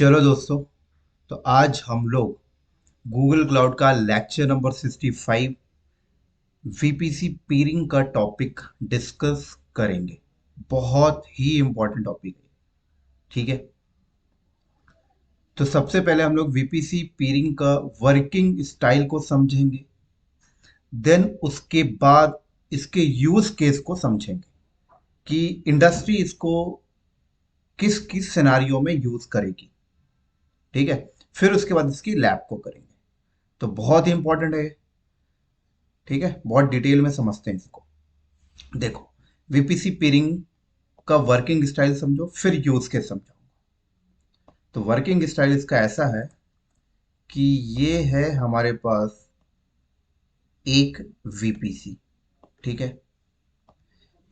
चलो दोस्तों, तो आज हम लोग गूगल क्लाउड का लेक्चर नंबर 65 वीपीसी पीरिंग का टॉपिक डिस्कस करेंगे। बहुत ही इंपॉर्टेंट टॉपिक है। ठीक है, तो सबसे पहले हम लोग वीपीसी पीरिंग का वर्किंग स्टाइल को समझेंगे। देन उसके बाद इसके यूज केस को समझेंगे कि इंडस्ट्री इसको किस किस सिनारियों में यूज करेगी। ठीक है, फिर उसके बाद इसकी लैब को करेंगे। तो बहुत ही इंपॉर्टेंट है। ठीक है, बहुत डिटेल में समझते हैं इसको। देखो, वीपीसी पेयरिंग का वर्किंग स्टाइल समझो, फिर यूज केस समझाऊंगा। तो वर्किंग स्टाइल इसका ऐसा है कि ये है हमारे पास एक वीपीसी। ठीक है,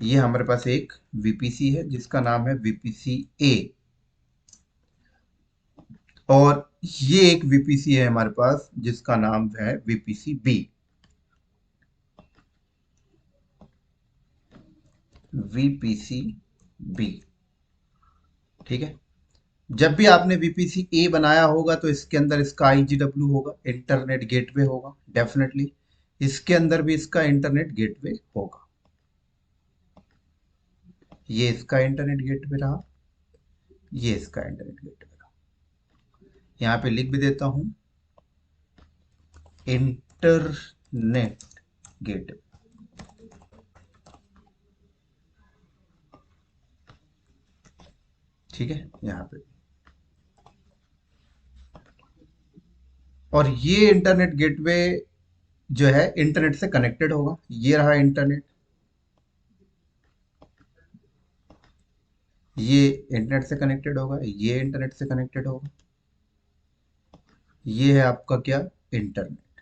ये हमारे पास एक वीपीसी है जिसका नाम है वीपीसी ए। और ये एक वीपीसी है हमारे पास जिसका नाम है वीपीसी बी। VPC B. ठीक है, जब भी आपने वीपीसी ए बनाया होगा तो इसके अंदर इसका आईजीडब्ल्यू होगा, इंटरनेट गेटवे होगा डेफिनेटली। इसके अंदर भी इसका इंटरनेट गेटवे होगा। ये इसका इंटरनेट गेटवे रहा, ये इसका इंटरनेट गेटवे रहा। यहाँ पे लिख भी देता हूं, इंटरनेट गेटवे। ठीक है, यहाँ पे। और ये इंटरनेट गेटवे जो है इंटरनेट से कनेक्टेड होगा। ये रहा इंटरनेट, ये इंटरनेट से कनेक्टेड होगा, ये इंटरनेट से कनेक्टेड होगा। ये है आपका क्या, इंटरनेट।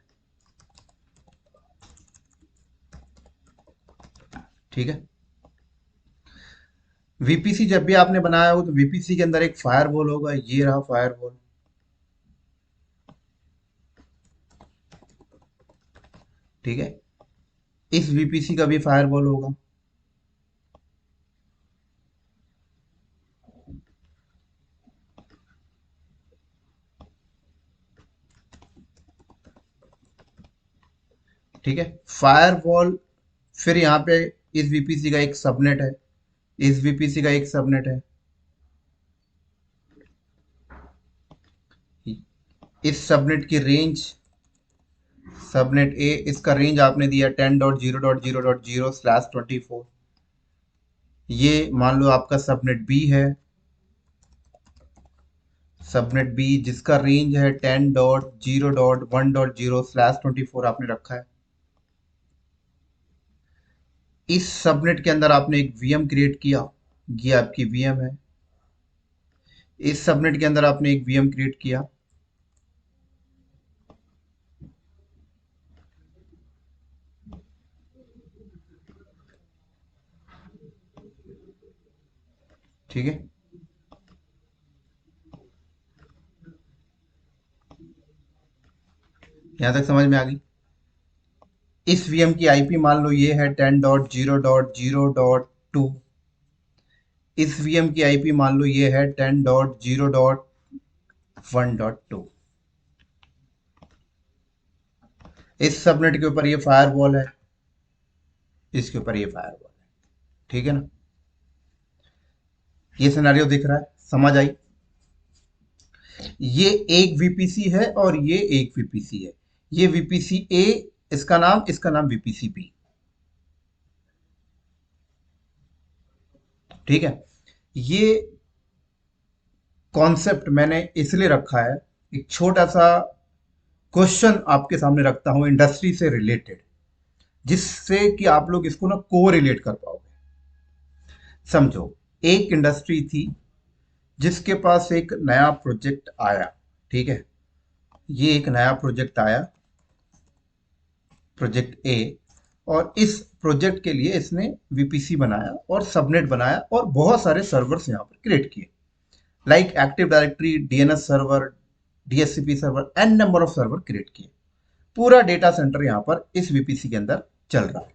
ठीक है, वीपीसी जब भी आपने बनाया हो तो वीपीसी के अंदर एक फायरवॉल होगा। ये रहा फायरवॉल। ठीक है, इस वीपीसी का भी फायरवॉल होगा। ठीक है, फायरवॉल। फिर यहाँ पे इस वीपीसी का एक सबनेट है, इस वीपीसी का एक सबनेट है। इस सबनेट की रेंज, सबनेट ए, इसका रेंज आपने दिया 10.0.0.0/24। ये मान लो आपका सबनेट बी है, सबनेट बी जिसका रेंज है 10.0.1.0/24 आपने रखा है। इस सबनेट के अंदर आपने एक वीएम क्रिएट किया, ये आपकी वीएम है। इस सबनेट के अंदर आपने एक वीएम क्रिएट किया। ठीक है, यहां तक समझ में आ गई। इस वीएम की आईपी मान लो ये है 10.0.0.2। इस वीएम की आईपी मान लो ये है 10.0.1.2। इस सबनेट के ऊपर ये फायरवॉल है, इसके ऊपर ये फायरवॉल है। ठीक है ना, ये सिनेरियो दिख रहा है, समझ आई। ये एक वीपीसी है और ये एक वीपीसी है। ये वीपीसी ए, इसका नाम वीपीसी बी। ठीक है, ये कॉन्सेप्ट मैंने इसलिए रखा है, एक छोटा सा क्वेश्चन आपके सामने रखता हूं इंडस्ट्री से रिलेटेड, जिससे कि आप लोग इसको ना को रिलेट कर पाओगे। समझो, एक इंडस्ट्री थी जिसके पास एक नया प्रोजेक्ट आया। ठीक है, ये एक नया प्रोजेक्ट आया, प्रोजेक्ट ए। और इस प्रोजेक्ट के लिए इसने वीपीसी बनाया और सबनेट बनाया और बहुत सारे सर्वर्स यहाँ पर क्रिएट किए, like active directory, DNS server, DHCP server, an number of server create किए। पूरा डेटा सेंटर यहाँ पर इस वीपीसी के अंदर चल रहा है।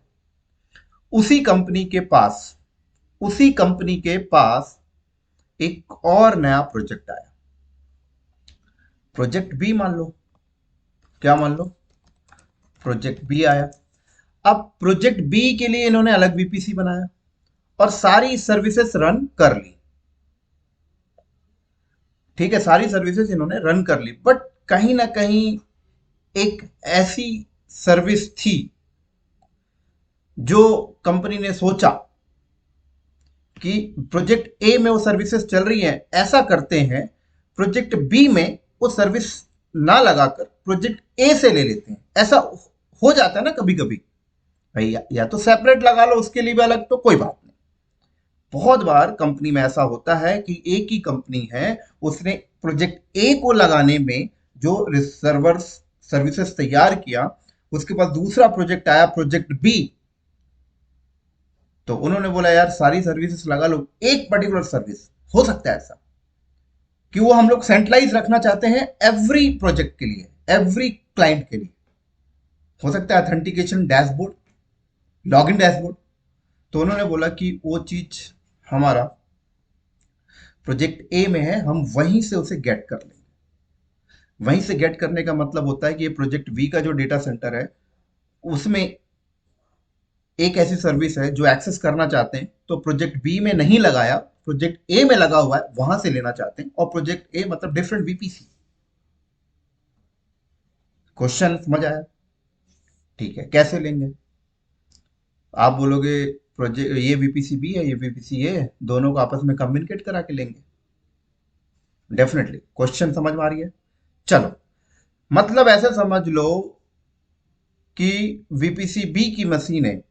उसी कंपनी के पास, उसी कंपनी के पास एक और नया प्रोजेक्ट आया। प्रोजेक्ट बी मान लो, क्या मान लो, प्रोजेक्ट बी आया। अब प्रोजेक्ट बी के लिए इन्होंने अलग वीपीसी बनाया और सारी सर्विसेज रन कर ली। ठीक है, सारी सर्विसेज इन्होंने रन कर ली, बट कहीं ना कहीं एक ऐसी सर्विस थी जो कंपनी ने सोचा कि प्रोजेक्ट ए में वो सर्विसेज चल रही हैं, ऐसा करते हैं प्रोजेक्ट बी में वो सर्विस ना लगाकर प्रोजेक्ट ए से ले लेते हैं। ऐसा हो जाता है ना कभी कभी भाई, या तो सेपरेट लगा लो उसके लिए भी अलग, तो कोई बात नहीं। बहुत बार कंपनी में ऐसा होता है कि एक ही कंपनी है, उसने प्रोजेक्ट ए को लगाने में जो सर्वर्स सर्विसेज तैयार किया, उसके पास दूसरा प्रोजेक्ट आया प्रोजेक्ट बी, तो उन्होंने बोला यार सारी सर्विसेज लगा लो एक पर्टिकुलर सर्विस। हो सकता है ऐसा कि वो हम लोग सेंट्रलाइज रखना चाहते हैं एवरी प्रोजेक्ट के लिए, एवरी क्लाइंट के लिए। हो सकता है ऑथेंटिकेशन डैशबोर्ड, लॉगिन डैशबोर्ड। तो उन्होंने बोला कि वो चीज हमारा प्रोजेक्ट ए में है, हम वहीं से उसे गेट कर लेंगे। वहीं से गेट करने का मतलब होता है कि ये प्रोजेक्ट बी का जो डेटा सेंटर है, उसमें एक ऐसी सर्विस है जो एक्सेस करना चाहते हैं, तो प्रोजेक्ट बी में नहीं लगाया, प्रोजेक्ट ए में लगा हुआ है, वहां से लेना चाहते हैं। और प्रोजेक्ट ए मतलब डिफरेंट वीपीसी। क्वेश्चन समझ आया? ठीक है, कैसे लेंगे? आप बोलोगे प्रोजेक्ट ये वीपीसी बी है, ये वीपीसी ए है, दोनों को आपस में कम्युनिकेट करा के लेंगे। डेफिनेटली, क्वेश्चन समझ में आ रही है? चलो, मतलब ऐसे समझ लो कि वीपीसी बी की मशीन है,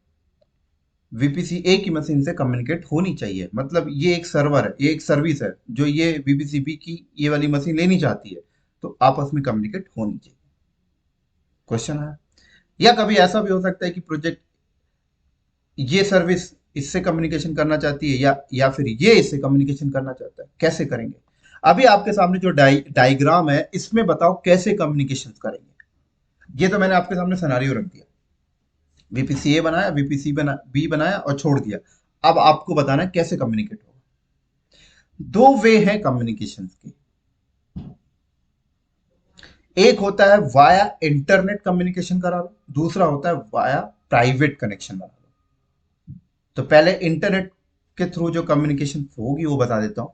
वीपीसी ए की मशीन से कम्युनिकेट होनी चाहिए। मतलब ये एक सर्वर है, ये एक सर्विस है जो ये वीपीसी बी की ये वाली मशीन लेनी चाहती है, तो आपस में कम्युनिकेट होनी चाहिए। क्वेश्चन है? या कभी ऐसा भी हो सकता है कि प्रोजेक्ट ये सर्विस इससे कम्युनिकेशन करना चाहती है, या फिर ये इससे कम्युनिकेशन करना चाहता है। कैसे करेंगे? अभी आपके सामने जो डायग्राम है, इसमें बताओ कैसे कम्युनिकेशन करेंगे। ये तो मैंने आपके सामने सिनेरियो रख दिया, वीपीसी ए बनाया, वीपीसी बी बनाया और छोड़ दिया। अब आपको बताना है कैसे कम्युनिकेट होगा। दो वे हैं कम्युनिकेशन के। एक होता है वाया इंटरनेट कम्युनिकेशन करा लो, दूसरा होता है वाया प्राइवेट कनेक्शन बना लो। तो पहले इंटरनेट के थ्रू जो कम्युनिकेशन होगी वो बता देता हूं,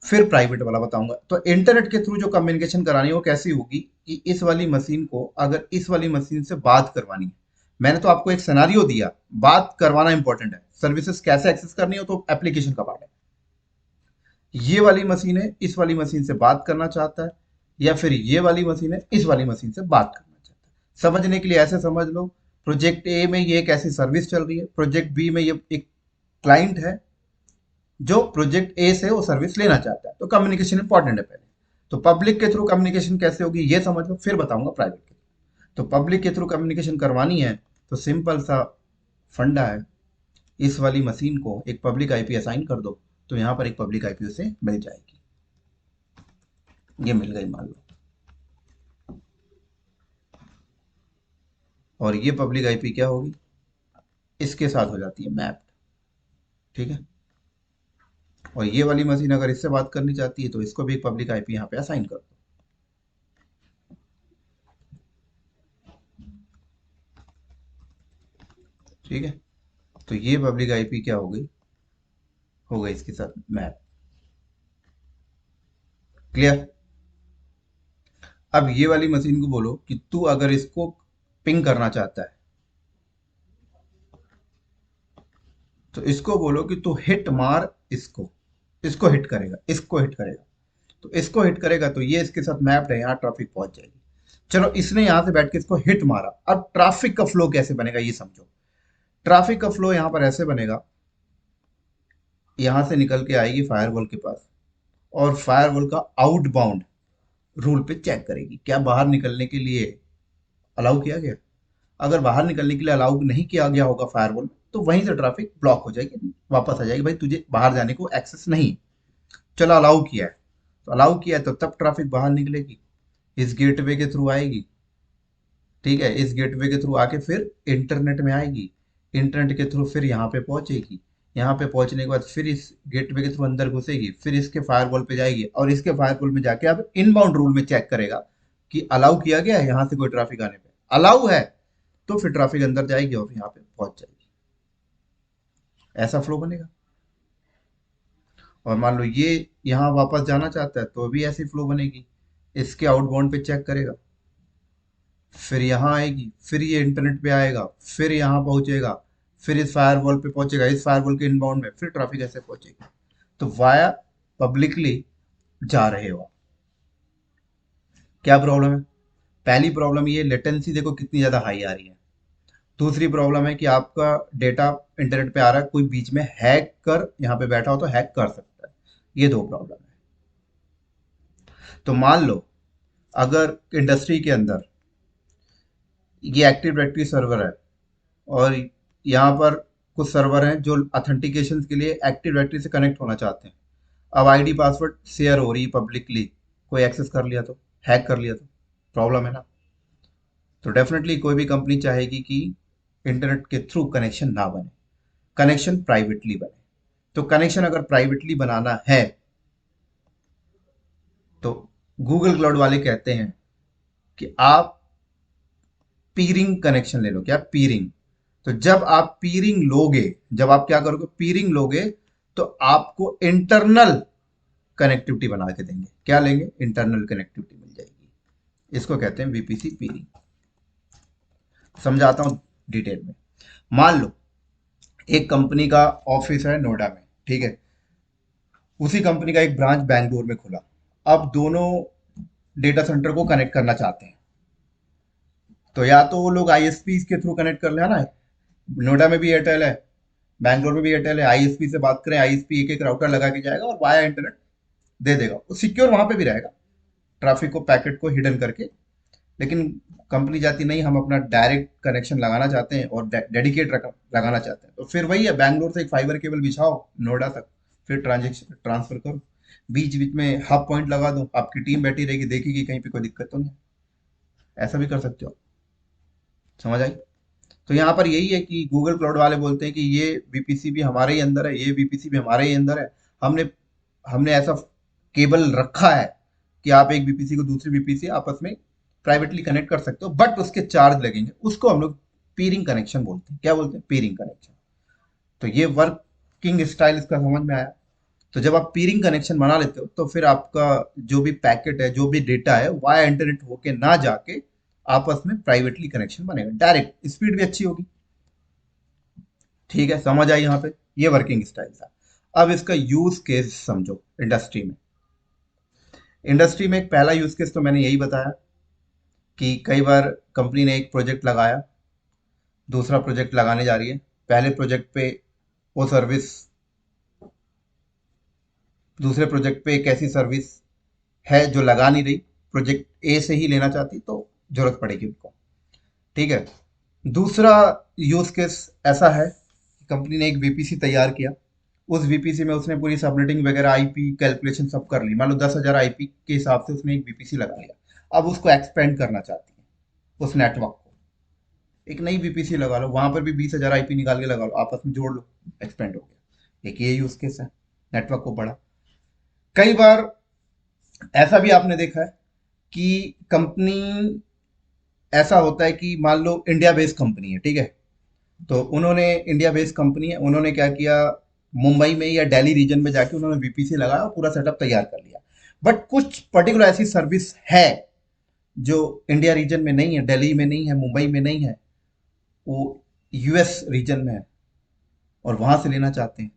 फिर प्राइवेट वाला बताऊंगा। तो इंटरनेट के थ्रू जो कम्युनिकेशन करानी है वो कैसी होगी कि इस वाली मशीन को अगर इस वाली मशीन से बात करवानी है, मैंने तो आपको एक सिनेरियो दिया, बात करवाना इंपॉर्टेंट है, सर्विसेज कैसे एक्सेस करनी हो तो एप्लीकेशन का पार्ट है। ये वाली मशीन है, इस वाली मशीन से बात करना चाहता है, या फिर ये वाली मशीन है, इस वाली मशीन से बात करना चाहता है। समझने के लिए ऐसे समझ लो, प्रोजेक्ट ए में ये एक ऐसी सर्विस चल रही है, प्रोजेक्ट बी में ये एक क्लाइंट है जो प्रोजेक्ट ए से वो सर्विस लेना चाहता है। तो कम्युनिकेशन इंपॉर्टेंट है पहले। तो पब्लिक के थ्रू कम्युनिकेशन कैसे होगी ये समझ लो, फिर बताऊंगा प्राइवेट के थ्रू। तो पब्लिक के थ्रू कम्युनिकेशन करवानी है तो सिंपल सा फंडा है, इस वाली मशीन को एक पब्लिक आईपी असाइन कर दो, तो यहाँ पर एक पब्लिक आईपी उसे मिल जाएगी। ये मिल गई मान लो, और ये पब्लिक आईपी क्या होगी, इसके साथ हो जाती है मैप। ठीक है, और ये वाली मशीन अगर इससे बात करनी चाहती है तो इसको भी एक पब्लिक आईपी यहाँ पे असाइन कर दो। ठीक है, तो ये पब्लिक आईपी क्या हो गई इसके साथ मैप। क्लियर? अब ये वाली मशीन को बोलो कि तू अगर इसको पिंग करना चाहता है, तो इसको बोलो कि तू हिट मार इसको, इसको हिट करेगा, इसको हिट करेगा। तो इसको हिट करेगा तो ये इसके साथ मैप्ड है, यहाँ ट्रैफिक पहुंच जाएगी। चलो, इसने यहां से बैठ के इसको हिट मारा। अब ट्रैफिक का फ्लो कैसे बनेगा ये समझो। ट्रैफिक का फ्लो यहां पर ऐसे बनेगा, यहां से निकल के आएगी फायरवॉल के पास, और फायरवॉल का आउटबाउंड रूल पे चेक करेगी क्या बाहर निकलने के लिए अलाउ किया गया। अगर बाहर निकलने के लिए अलाउ नहीं किया गया होगा फायरवॉल, तो वहीं से ट्रैफिक ब्लॉक हो जाएगी, वापस आ जाएगी, भाई तुझे बाहर जाने को एक्सेस नहीं। चलो, अलाउ किया है, तो अलाउ किया है तो तब ट्रैफिक बाहर निकलेगी, इस गेटवे के थ्रू आएगी। ठीक है, इस गेटवे के थ्रू आके फिर इंटरनेट में आएगी, इंटरनेट के थ्रू फिर यहाँ पे पहुंचेगी, यहाँ पे पहुंचने के बाद फिर इस गेटवे के थ्रू अंदर घुसेगी, फिर इसके फायरवॉल पे जाएगी और इसके फायरवॉल में जाके अब इनबाउंड रूल में चेक करेगा कि अलाउ किया गया है यहाँ से कोई ट्रैफिक आने पे। अलाउ है तो फिर ट्रैफिक अंदर जाएगी और यहाँ पे पहुंच जाएगी। ऐसा फ्लो बनेगा। और मान लो ये यहाँ वापस जाना चाहता है तो भी ऐसी फ्लो बनेगी। इसके आउटबाउंड पे चेक करेगा, फिर यहाँ आएगी, फिर ये इंटरनेट पे आएगा, फिर यहाँ पहुंचेगा, फिर इस फायरवॉल पे पहुंचेगा, इस फायरवॉल के इनबाउंड में फिर ट्रैफिक ऐसे पहुंचेगी। तो वाया पब्लिकली जा रहे हो। क्या प्रॉब्लम है? पहली प्रॉब्लम ये लेटेंसी देखो कितनी ज्यादा हाई आ रही है। दूसरी प्रॉब्लम है कि आपका डेटा इंटरनेट पे आ रहा है, कोई बीच में हैक कर यहाँ पे बैठा हो तो हैक कर सकता है। ये दो प्रॉब्लम है। तो मान लो अगर इंडस्ट्री के अंदर ये एक्टिव डायरेक्टरी सर्वर है और यहाँ पर कुछ सर्वर हैं जो ऑथेंटिकेशन के लिए एक्टिव डायरेक्टरी से कनेक्ट होना चाहते हैं। अब आईडी पासवर्ड शेयर हो रही है पब्लिकली, कोई एक्सेस कर लिया तो, हैक कर लिया तो प्रॉब्लम है ना। तो डेफिनेटली कोई भी कंपनी चाहेगी कि इंटरनेट के थ्रू कनेक्शन ना बने, कनेक्शन प्राइवेटली बने। तो कनेक्शन अगर प्राइवेटली बनाना है तो गूगल क्लाउड वाले कहते हैं कि आप पीरिंग कनेक्शन ले लो। क्या पीरिंग? तो जब आप पीरिंग लोगे, जब आप क्या करोगे पीरिंग लोगे, तो आपको इंटरनल कनेक्टिविटी बना के देंगे। क्या लेंगे? इंटरनल कनेक्टिविटी मिल जाएगी। इसको कहते हैं वीपीसी पीरिंग। समझाता हूं डिटेल में। मान लो एक कंपनी का ऑफिस है नोएडा में, ठीक है, उसी कंपनी का एक ब्रांच बैंगलोर में खुला। अब दोनों डेटा सेंटर को कनेक्ट करना चाहते हैं, तो या तो वो लोग आईएसपी के थ्रू कनेक्ट कर लेना है। नोएडा में भी एयरटेल है, बैंगलोर में भी एयरटेल है, आईएसपी से बात करें, आईएसपी एक एक राउटर लगा के जाएगा और वाया इंटरनेट दे देगा। वो सिक्योर वहां पे भी रहेगा, ट्रैफिक को पैकेट को हिडन करके। लेकिन कंपनी जाती नहीं, हम अपना डायरेक्ट कनेक्शन लगाना चाहते हैं और डेडिकेट लगाना चाहते हैं। तो फिर वही है, बैंगलोर से एक फाइबर केबल बिछाओ नोएडा तक, फिर ट्रांजेक्शन ट्रांसफर करो, बीच बीच में हब पॉइंट लगा दो, आपकी टीम बैठी रहेगी, देखेगी कहीं पे कोई दिक्कत तो नहीं। ऐसा भी कर सकते हो। समझ आई? तो यहाँ पर यही है कि गूगल क्लाउड वाले बोलते हैं कि ये वीपीसी भी हमारे ही अंदर है, ये वीपीसी भी हमारे ही अंदर है। हमने हमने ऐसा केबल रखा है कि आप एक वीपीसी को दूसरी वीपीसी आपस में प्राइवेटली कनेक्ट कर सकते हो, बट उसके चार्ज लगेंगे। उसको हम लोग पीरिंग कनेक्शन बोलते हैं। क्या बोलते हैं? पीरिंग कनेक्शन। तो ये वर्किंग स्टाइल इसका समझ में आया। तो जब आप पीरिंग कनेक्शन बना लेते हो तो फिर आपका जो भी पैकेट है, जो भी डेटा है, वाया इंटरनेट होके ना जाके आपस में प्राइवेटली कनेक्शन बनेगा, डायरेक्ट स्पीड भी अच्छी होगी। ठीक है, समझ आई यहाँ पे? ये वर्किंग स्टाइल था। अब इसका यूज केस समझो। इंडस्ट्री में, इंडस्ट्री में एक पहला यूज केस तो मैंने यही बताया कि कई बार कंपनी ने एक प्रोजेक्ट लगाया, दूसरा प्रोजेक्ट लगाने जा रही है। पहले प्रोजेक्ट पे वो सर्विस, दूसरे प्रोजेक्ट पे एक ऐसी सर्विस है जो लगा नहीं रही, प्रोजेक्ट ए से ही लेना चाहती, तो जरूरत पड़ेगी उनको। ठीक है। दूसरा यूज केस ऐसा है कि कंपनी ने एक वीपीसी तैयार किया, उस वीपीसी में उसने पूरी सबनेटिंग वगैरह आईपी कैलकुलेशन सब कर ली। मान लो 10,000 आईपी के हिसाब से उसने एक वीपीसी लगा लिया। अब उसको एक्सपेंड करना चाहती है उस नेटवर्क को, एक नई वीपीसी लगा लो, वहां पर भी 20,000 आईपी निकाल के लगा लो, आपस में जोड़ लो, एक्सपेंड हो गया। एक ये यूज केस है, नेटवर्क को बढ़ा। कई बार ऐसा भी आपने देखा है कि कंपनी, ऐसा होता है कि मान लो इंडिया बेस्ड कंपनी है, ठीक है, तो उन्होंने, इंडिया बेस्ड कंपनी है, उन्होंने क्या किया, मुंबई में या दिल्ली रीजन में जाके उन्होंने वीपीसी लगाया और पूरा सेटअप तैयार कर लिया। बट कुछ पर्टिकुलर ऐसी सर्विस है जो इंडिया रीजन में नहीं है, दिल्ली में नहीं है, मुंबई में नहीं है, वो यूएस रीजन में है और वहां से लेना चाहते हैं।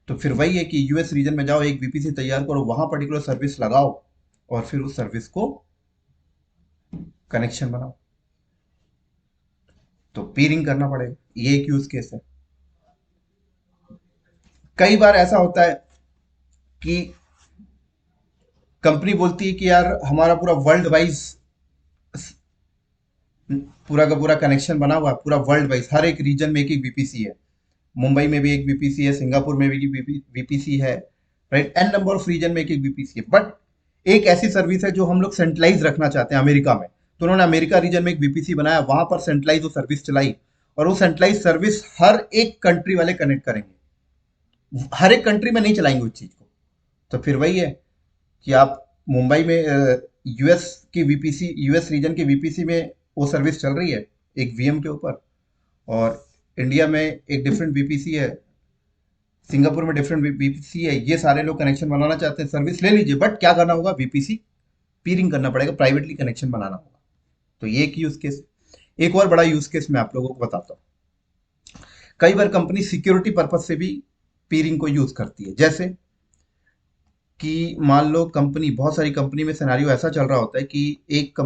तो फिर वही है कि यूएस रीजन में जाओ, एक वीपीसी तैयार करो, वहां पर्टिकुलर सर्विस लगाओ और फिर उस सर्विस को कनेक्शन बनाओ। तो पीरिंग करना पड़ेगा, ये एक यूज केस है। कई बार ऐसा होता है कि कंपनी बोलती है कि यार हमारा पूरा वर्ल्ड वाइज, पूरा का पूरा कनेक्शन बना हुआ है, पूरा वर्ल्ड वाइज, हर एक रीजन में एक एक वीपीसी है। मुंबई में भी एक वीपीसी है, सिंगापुर में भी वीपीसी है, right, an number of region में एक एक वीपीसी है। बट एक ऐसी सर्विस है जो हम लोग सेंट्रलाइज रखना चाहते हैं अमेरिका में, तो उन्होंने अमेरिका रीजन में एक वीपीसी बनाया, वहां पर सेंट्रलाइज वो सर्विस चलाई और वो सेंट्रलाइज सर्विस हर एक कंट्री वाले कनेक्ट करेंगे। हर एक कंट्री में नहीं चलाएंगे उस चीज को। तो फिर वही है कि आप मुंबई में यूएस की वीपीसी, यूएस रीजन की वीपीसी में वो सर्विस चल रही है एक वीएम के ऊपर, और इंडिया में एक डिफरेंट वीपीसी है, सिंगापुर में डिफरेंट वीपीसी है। ये सारे लोग कनेक्शन बनाना चाहते हैं, सर्विस ले लीजिए, बट क्या करना होगा, वीपीसी पीरिंग करना पड़ेगा, प्राइवेटली कनेक्शन बनाना होगा। तो ये एक यूज केस। एक और बड़ा यूज केस मैं आप लोगों को बताता हूँ। कई बार कंपनी सिक्योरिटी पर्पज से भी पीरिंग को यूज करती है। जैसे कि मान लो कंपनी, बहुत सारी कंपनी में सिनेरियो ऐसा चल रहा होता है कि एक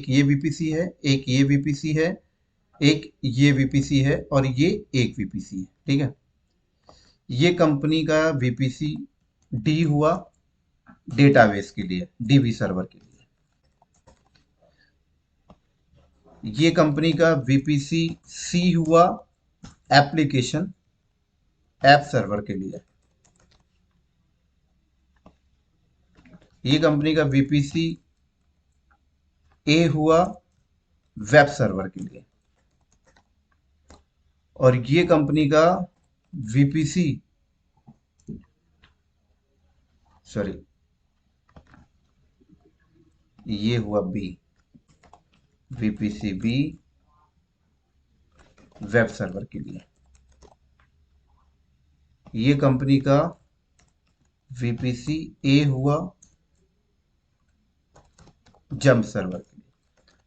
ये वीपीसी है, एक ये वीपीसी है, एक ये वीपीसी है, और ये एक वीपीसी है। ठीक है, ये कंपनी का वीपीसी डी हुआ डेटाबेस के लिए, डीबी सर्वर के लिए। ये कंपनी का वीपीसी सी हुआ एप्लीकेशन ऐप सर्वर के लिए। ये कंपनी का वीपीसी ए हुआ वेब सर्वर के लिए। और ये कंपनी का वीपीसी, सॉरी, ये हुआ B, VPC B web server के लिए। ये कंपनी का वीपीसी ए हुआ जंप सर्वर के लिए।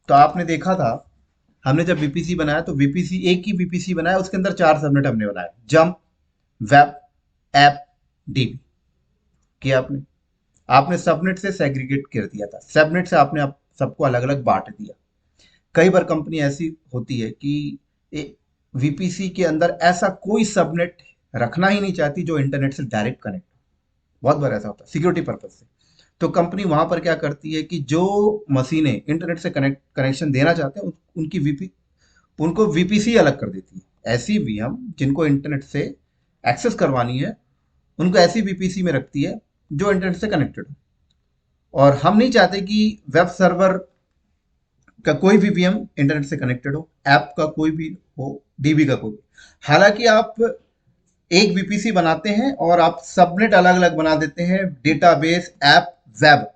तो आपने देखा था, हमने जब वीपीसी बनाया तो वीपीसी एक ही वीपीसी बनाया, उसके अंदर 4 सबनेट हमने बनाया, जंप, वेब, ऐप, डीबी किया आपने। आपने सबनेट से सेग्रीगेट कर दिया था, सबनेट से आपने आप सबको अलग अलग बांट दिया। कई बार कंपनी ऐसी होती है कि वीपीसी के अंदर ऐसा कोई सबनेट रखना ही नहीं चाहती जो इंटरनेट से डायरेक्ट कनेक्ट। बहुत बार ऐसा होता है सिक्योरिटी पर्पज से। तो कंपनी वहां पर क्या करती है कि जो मशीनें इंटरनेट से कनेक्शन देना चाहते हैं उनकी उनको वीपीसी अलग कर देती है। ऐसी वीएम जिनको इंटरनेट से एक्सेस करवानी है, उनको ऐसी वीपीसी में रखती है जो इंटरनेट से कनेक्टेड हो। और हम नहीं चाहते कि वेब सर्वर का कोई भी वीएम इंटरनेट से कनेक्टेड हो, ऐप का कोई भी हो, डीबी का कोई भी। हालांकि आप एक वीपीसी बनाते हैं और आप सबनेट अलग अलग बना देते हैं, डेटाबेस, ऐप, वेब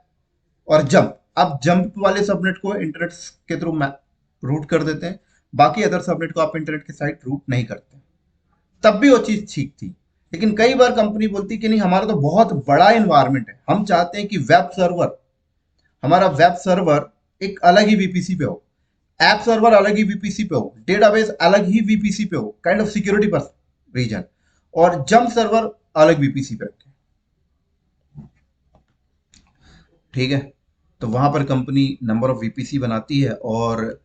और जंप। आप जंप वाले सबनेट को इंटरनेट के थ्रू रूट कर देते हैं, बाकी अदर सबनेट को आप इंटरनेट के साइट रूट नहीं करते। तब भी वो चीज ठीक थी। लेकिन कई बार कंपनी बोलती कि नहीं, हमारा तो बहुत बड़ा इन्वायरमेंट है, हम चाहते हैं कि वेब सर्वर, हमारा वेब सर्वर एक अलग ही वीपीसी पे हो, ऐप सर्वर अलग ही वीपीसी पे हो, डेटाबेस अलग ही वीपीसी पे हो, काइंड ऑफ सिक्योरिटी पर रीजन, और जंप सर्वर अलग वीपीसी पे रखें। ठीक है, तो वहां पर कंपनी नंबर ऑफ वीपीसी बनाती है और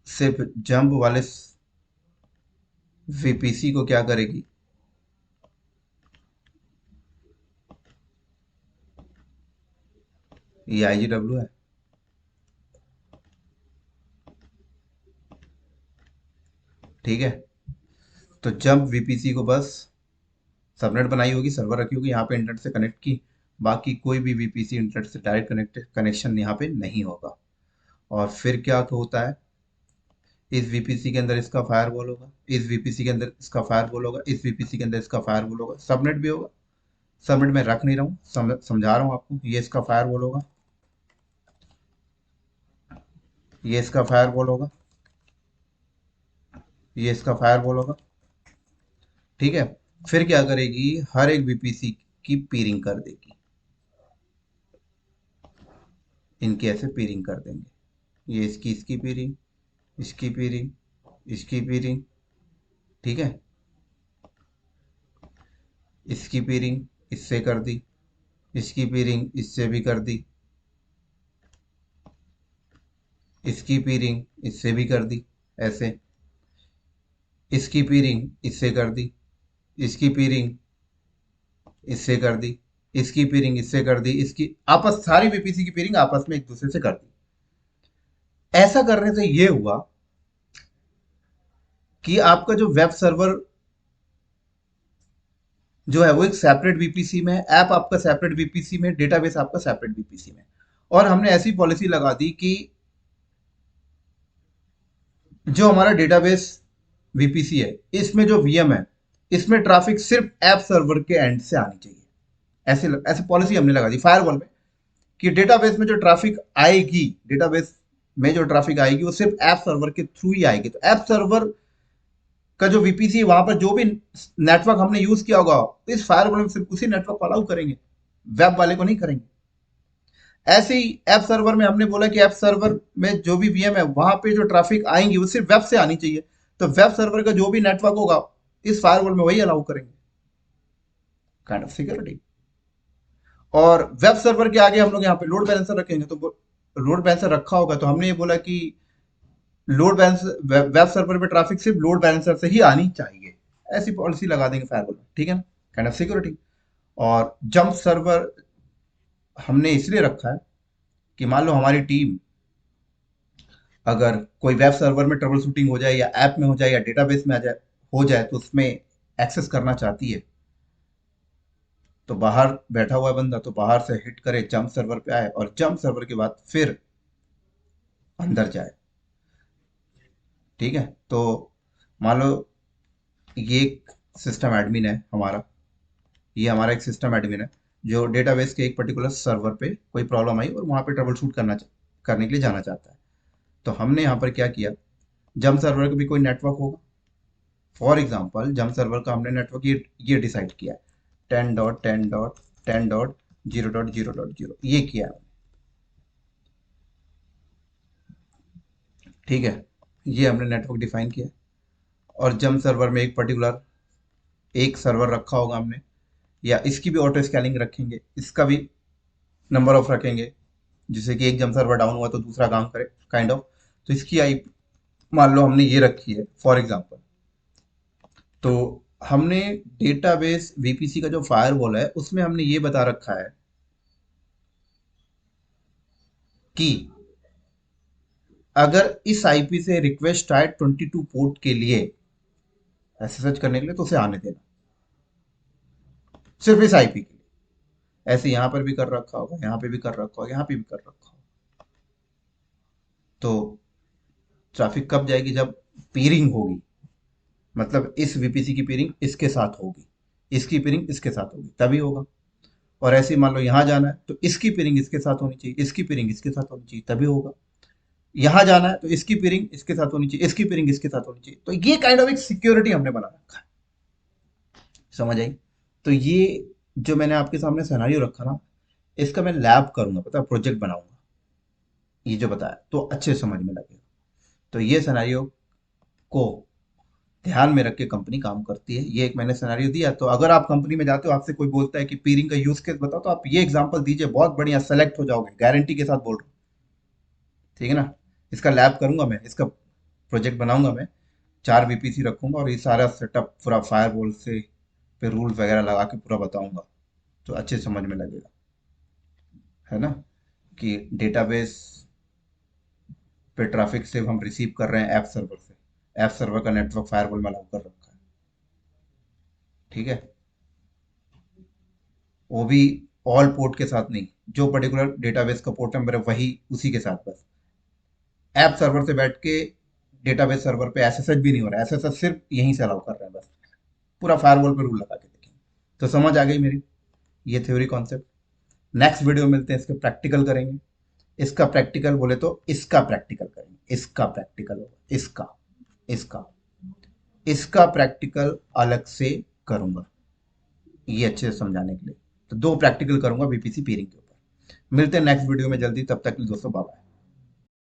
सिर्फ जंप वाले वीपीसी को क्या करेगी, ये आईजीडब्ल्यू है। ठीक है, तो जंप वीपीसी को बस सबनेट बनाई होगी, सर्वर रखी होगी, यहाँ पे इंटरनेट से कनेक्ट की, बाकी कोई भी वीपीसी इंटरनेट से डायरेक्ट कनेक्शन यहाँ पे नहीं होगा। और फिर क्या होता है, इस वीपीसी के अंदर इसका फायरवॉल होगा, इस वीपीसी के अंदर इसका फायरवॉल होगा, इस वीपीसी के अंदर इसका फायरवॉल होगा, सबनेट भी होगा। सबनेट में रख नहीं रहा हूँ, समझा रहा हूँ आपको। ये इसका फायरवॉल होगा, ये इसका फायरवॉल होगा, ये इसका फायरवॉल होगा। ठीक है, फिर क्या करेगी, हर एक वीपीसी की पीरिंग कर देगी। इनकी ऐसे पीरिंग कर देंगे, ये इसकी इसकी पीरिंग, इसकी पीरिंग, इसकी पीरिंग। ठीक है, इसकी पीरिंग इससे कर दी, इसकी पीरिंग इससे भी कर दी, इसकी पीरिंग इससे भी कर दी, ऐसे। इसकी पीरिंग इससे कर दी, इसकी पीरिंग इससे कर दी, इसकी पीरिंग इससे कर दी, इसकी आपस, सारी वीपीसी की पीरिंग आपस में एक दूसरे से कर दी। ऐसा करने से ये हुआ कि आपका जो वेब सर्वर जो है वो एक सेपरेट वीपीसी में है, ऐप आपका सेपरेट वीपीसी में, डेटाबेस आपका सेपरेट वीपीसी में। और हमने ऐसी पॉलिसी लगा दी कि जो हमारा डेटाबेस वीपीसी है, इसमें जो वीएम है इसमें ट्रैफिक सिर्फ ऐप सर्वर के एंड से आनी चाहिए। ऐसे ऐसे पॉलिसी हमने लगा दी फायरवॉल में कि डेटाबेस में जो ट्रैफिक आएगी, डेटाबेस में जो ट्रैफिक आएगी वो सिर्फ ऐप सर्वर के थ्रू ही आएगी। तो ऐप सर्वर का जो वीपीसी है वहां पर जो भी नेटवर्क हमने यूज किया होगा इस फायरवॉल में सिर्फ उसी नेटवर्क को अलाउ करेंगे, वेब वाले को नहीं करेंगे। ऐसे ही ऐप सर्वर में हमने बोला कि ऐप सर्वर में जो भी वीएम है वहां पे जो ट्रैफिक आएंगी वो सिर्फ वेब से आनी चाहिए। तो वेब सर्वर का जो भी नेटवर्क होगा इस फायरवॉल में वही अलाउ करेंगे, काइंड ऑफ सिक्योरिटी। और वेब सर्वर के आगे हम लोग यहाँ पे लोड बैलेंसर रखेंगे। तो लोड बैलेंसर रखा होगा तो हमने ये बोला कि लोड बैलेंसर वेब सर्वर पे ट्रैफिक सिर्फ लोड बैलेंसर से ही आनी चाहिए। ऐसी पॉलिसी लगा देंगे फायरवॉल में, ठीक है ना, काइंड ऑफ सिक्योरिटी। और जंप सर्वर हमने इसलिए रखा है कि मान लो हमारी टीम अगर कोई वेब सर्वर में ट्रबल शूटिंग हो जाए या ऐप में हो जाए या डेटाबेस में आ जाए हो जाए तो उसमें एक्सेस करना चाहती है, तो बाहर बैठा हुआ है बंदा तो बाहर से हिट करे, जंप सर्वर पे आए और जंप सर्वर के बाद फिर अंदर जाए, ठीक है। तो मान लो ये एक सिस्टम एडमिन है हमारा, ये हमारा एक सिस्टम एडमिन है जो डेटाबेस के एक पर्टिकुलर सर्वर पे कोई प्रॉब्लम आई और वहां पे ट्रबल शूट करने के लिए जाना चाहता है। तो हमने यहाँ पर क्या किया, जंप सर्वर का भी कोई नेटवर्क होगा। फॉर एग्जाम्पल जंप सर्वर का हमने नेटवर्क ये डिसाइड किया, 10.10.10.0.0.0 ये किया है, ठीक है। ये हमने नेटवर्क डिफाइन किया और जंप सर्वर में एक पर्टिकुलर एक सर्वर रखा होगा हमने, या इसकी भी ऑटो स्केलिंग रखेंगे, इसका भी नंबर ऑफ रखेंगे, जिससे कि एक जंप सर्वर डाउन हुआ तो दूसरा काम करे, काइंड ऑफ। तो इसकी आई मान लो हमने ये रखी है फॉर एग्जाम्पल। तो हमने डेटाबेस वीपीसी का जो फायरवॉल है उसमें हमने ये बता रखा है कि अगर इस आईपी से रिक्वेस्ट आए 22 पोर्ट के लिए एसएसएच करने के लिए तो उसे आने देना, सिर्फ इस आईपी के लिए। ऐसे यहां पर भी कर रखा होगा, यहां पे भी कर रखा होगा, यहां पे भी कर रखा होगा। तो ट्रैफिक कब जाएगी, जब पीरिंग होगी, मतलब इस वीपीसी की पीरिंग इसके साथ होगी, इसकी पीरिंग इसके साथ होगी तभी होगा। और ऐसे ही मान लो यहाँ जाना है तो इसकी पीरिंग इसके साथ होनी चाहिए, इसकी पीरिंग इसके साथ होनी चाहिए तभी होगा। यहाँ जाना है तो इसकी पीरिंग इसके साथ होनी चाहिए, इसकी पीरिंग इसके साथ होनी चाहिए। तो ये काइंड ऑफ एक सिक्योरिटी हमने बना रखा है, समझ आई। तो ये जो मैंने आपके सामने सिनेरियो रखा ना, इसका मैं लैब करूंगा, पता है, प्रोजेक्ट बनाऊंगा, ये जो बताया तो अच्छे समझ में लगेगा। तो ये सिनेरियो को ध्यान में रख के कंपनी काम करती है। ये एक मैंने सिनेरियो दिया। तो अगर आप कंपनी में जाते हो आपसे कोई बोलता है कि पीरिंग का यूज केस बताओ तो आप ये एग्जांपल दीजिए, बहुत बढ़िया सेलेक्ट हो जाओगे, गारंटी के साथ बोल रहा हूँ, ठीक है ना। इसका लैब करूंगा मैं, इसका प्रोजेक्ट बनाऊंगा मैं, 4 वीपीसी रखूंगा और ये सारा सेटअप पूरा फायरवॉल से पे रूल वगैरह लगा के पूरा बताऊंगा, तो अच्छे समझ में लगेगा, है ना, कि डेटाबेस पे ट्रैफिक सिर्फ हम रिसीव कर रहे हैं ऐप सर्वर से, ऐप सर्वर का नेटवर्क फायरवॉल में अलाउ कर रखा है, ठीक है। वो भी ऑल पोर्ट के साथ नहीं, जो पर्टिकुलर डेटाबेस का पोर्ट नंबर है वही उसी के साथ बस। ऐप सर्वर से बैठ के डेटाबेस सर्वर पे एसएसएच भी नहीं हो रहा है, एसएसएच सिर्फ यहीं से अलाउ कर रहे हैं बस, पूरा फायरवॉल पे रूल लगा के देखेंगे। तो समझ आ गई मेरी ये थ्योरी कॉन्सेप्ट। नेक्स्ट वीडियो मिलते हैं, इसके प्रैक्टिकल करेंगे। इसका प्रैक्टिकल बोले तो इसका प्रैक्टिकल करेंगे, इसका प्रैक्टिकल होगा, इसका इसका प्रैक्टिकल अलग से करूंगा ये अच्छे से समझाने के लिए। तो 2 प्रैक्टिकल करूंगा बीपीसी पेयरिंग के ऊपर। मिलते हैं नेक्स्ट वीडियो में जल्दी, तब तक के लिए दोस्तों बाय बाय।